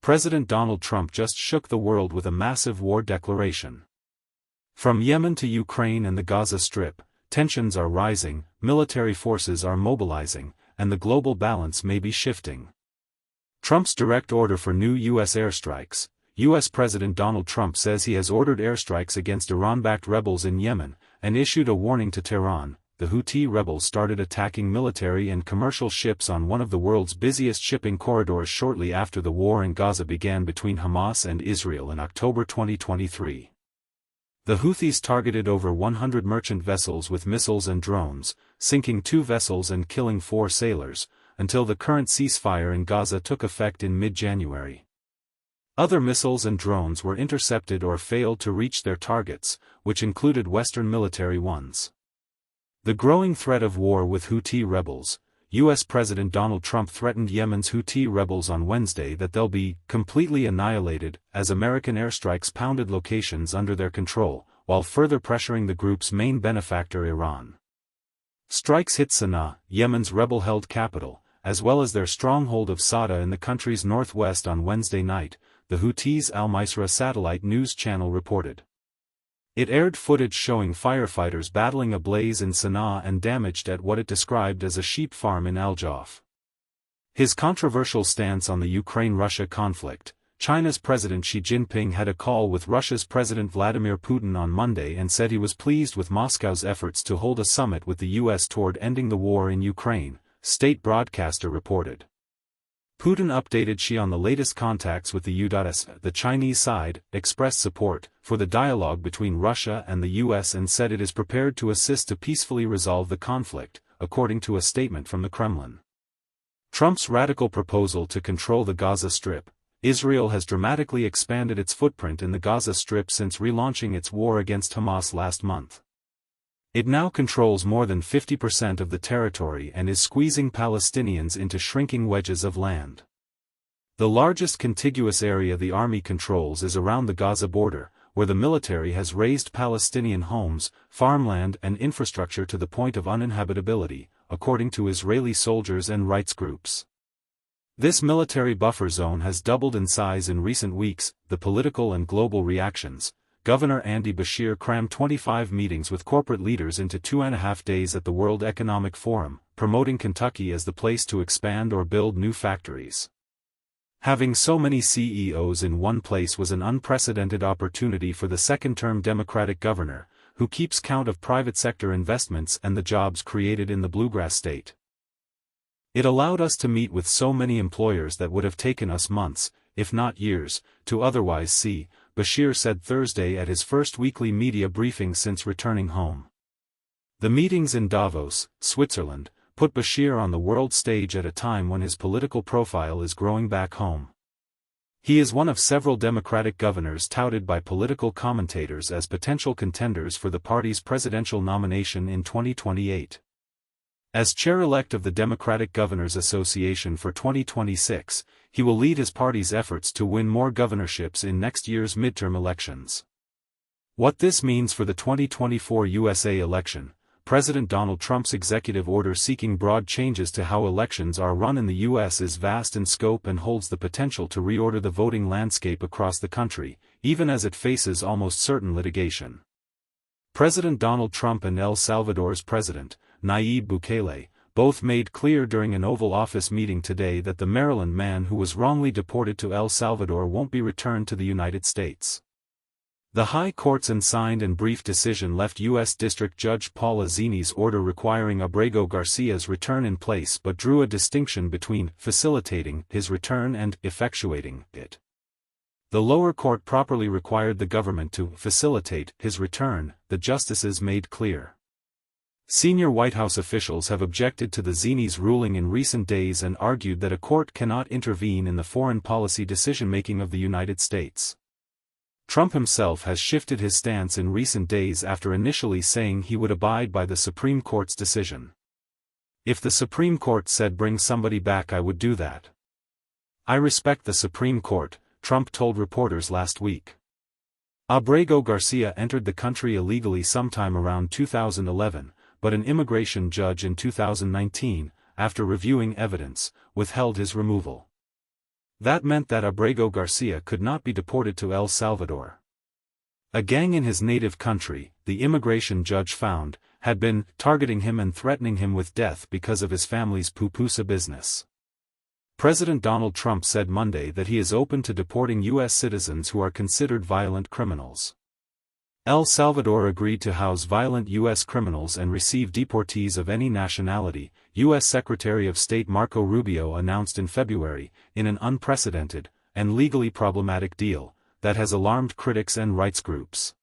President Donald Trump just shook the world with a massive war declaration. From Yemen to Ukraine and the Gaza Strip, tensions are rising, military forces are mobilizing, and the global balance may be shifting. Trump's direct order for new U.S. airstrikes. U.S. President Donald Trump says he has ordered airstrikes against Iran-backed rebels in Yemen, and issued a warning to Tehran. The Houthi rebels started attacking military and commercial ships on one of the world's busiest shipping corridors shortly after the war in Gaza began between Hamas and Israel in October 2023. The Houthis targeted over 100 merchant vessels with missiles and drones, sinking 2 vessels and killing 4 sailors, until the current ceasefire in Gaza took effect in mid-January. Other missiles and drones were intercepted or failed to reach their targets, which included Western military ones. The growing threat of war with Houthi rebels. U.S. President Donald Trump threatened Yemen's Houthi rebels on Wednesday that they'll be completely annihilated as American airstrikes pounded locations under their control, while further pressuring the group's main benefactor Iran. Strikes hit Sana'a, Yemen's rebel-held capital, as well as their stronghold of Sada in the country's northwest on Wednesday night, the Houthis' Al-Misra satellite news channel reported. It aired footage showing firefighters battling a blaze in Sana'a and damaged at what it described as a sheep farm in Al-Jawf. His controversial stance on the Ukraine-Russia conflict. China's President Xi Jinping had a call with Russia's President Vladimir Putin on Monday and said he was pleased with Moscow's efforts to hold a summit with the U.S. toward ending the war in Ukraine, state broadcaster reported. Putin updated Xi on the latest contacts with the U.S. The Chinese side expressed support for the dialogue between Russia and the U.S. and said it is prepared to assist to peacefully resolve the conflict, according to a statement from the Kremlin. Trump's radical proposal to control the Gaza Strip. Israel has dramatically expanded its footprint in the Gaza Strip since relaunching its war against Hamas last month. It now controls more than 50% of the territory and is squeezing Palestinians into shrinking wedges of land. The largest contiguous area the army controls is around the Gaza border, where the military has razed Palestinian homes, farmland and infrastructure to the point of uninhabitability, according to Israeli soldiers and rights groups. This military buffer zone has doubled in size in recent weeks. The political and global reactions. Governor Andy Beshear crammed 25 meetings with corporate leaders into 2.5 days at the World Economic Forum, promoting Kentucky as the place to expand or build new factories. Having so many CEOs in one place was an unprecedented opportunity for the second-term Democratic governor, who keeps count of private sector investments and the jobs created in the bluegrass state. It allowed us to meet with so many employers that would have taken us months, if not years, to otherwise see, Beshear said Thursday at his first weekly media briefing since returning home. The meetings in Davos, Switzerland, put Beshear on the world stage at a time when his political profile is growing back home. He is one of several Democratic governors touted by political commentators as potential contenders for the party's presidential nomination in 2028. As chair-elect of the Democratic Governors Association for 2026, he will lead his party's efforts to win more governorships in next year's midterm elections. What this means for the 2024 USA election. President Donald Trump's executive order seeking broad changes to how elections are run in the U.S. is vast in scope and holds the potential to reorder the voting landscape across the country, even as it faces almost certain litigation. President Donald Trump and El Salvador's President, Nayib Bukele, both made clear during an Oval Office meeting today that the Maryland man who was wrongly deported to El Salvador won't be returned to the United States. The High Court's unsigned and brief decision left U.S. District Judge Paul Azzini's order requiring Abrego Garcia's return in place but drew a distinction between facilitating his return and effectuating it. The lower court properly required the government to facilitate his return, the justices made clear. Senior White House officials have objected to the Azzini's ruling in recent days and argued that a court cannot intervene in the foreign policy decision-making of the United States. Trump himself has shifted his stance in recent days after initially saying he would abide by the Supreme Court's decision. If the Supreme Court said bring somebody back, I would do that. I respect the Supreme Court, Trump told reporters last week. Abrego Garcia entered the country illegally sometime around 2011, but an immigration judge in 2019, after reviewing evidence, withheld his removal. That meant that Abrego Garcia could not be deported to El Salvador. A gang in his native country, the immigration judge found, had been targeting him and threatening him with death because of his family's pupusa business. President Donald Trump said Monday that he is open to deporting U.S. citizens who are considered violent criminals. El Salvador agreed to house violent U.S. criminals and receive deportees of any nationality, U.S. Secretary of State Marco Rubio announced in February, in an unprecedented, and legally problematic deal, that has alarmed critics and rights groups.